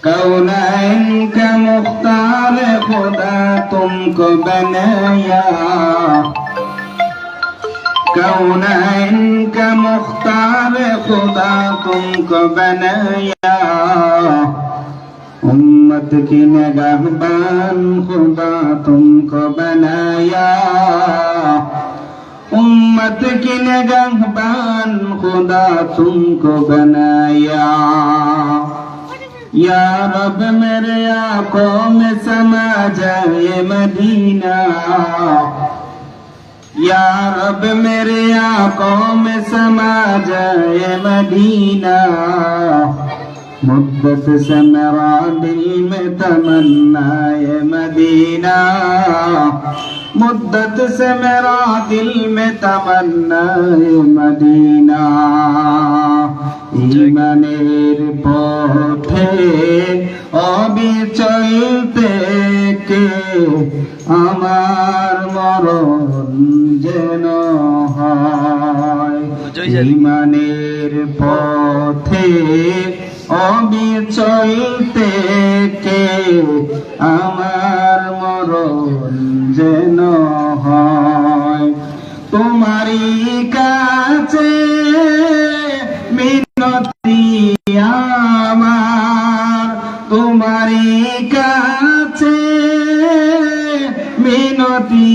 कौनैन का मुख्तार खुदा तुमको बनाया, कौनैन का मुख्तार खुदा तुमको बनाया, उम्मत की निगहबान खुदा तुमको बनाया, उम्मत की निगहबान खुदा तुमको बनाया। या रब मेरे आंखों में समा जाए मदीना, या रब मेरे आंखों में समा जाए मदीना, मुद्दत से मेरा दिल में तमन्ना ये मदीना, मुद्दत से मेरा दिल में तमन्ना ये मदीना। ईमानेर पथे अविचल থেকে আমার মরণ যেন হয়, ঈমানের পথে অবিচল থেকে আমার মরণ যেন হয়। তোমারই কাছে মিনতি আমার, তোমারই কাছে মিনতি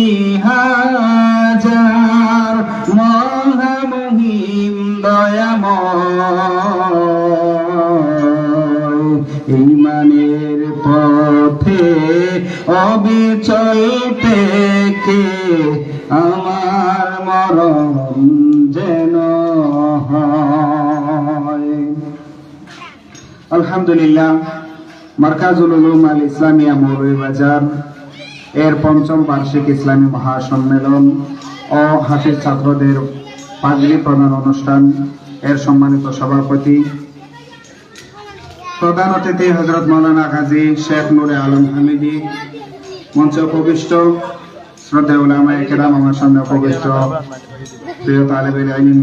হাজার, মহামহিম দয়াময়। ঈমানের পথে অবিচল থেকে আমার মরণ যেন হয়। আলহামদুলিল্লাহ, মারকাজুল উলুম আল ইসলামিয়া মৌলভীবাজার এর পঞ্চম বার্ষিক ইসলামী মহাসম্মেলন ও হাফিজ ছাত্রদের পাগড়ি প্রদান অনুষ্ঠান এর সম্মানিত সভাপতি প্রধান অতিথি হযরত মাওলানা গাজী শেখ নূরে আলম হামিদি, মঞ্চে উপবিষ্ট শ্রদ্ধেয় উলামায়ে কেরাম, আমার সামনে উপবিষ্ট প্রিয় তালেবে ইলম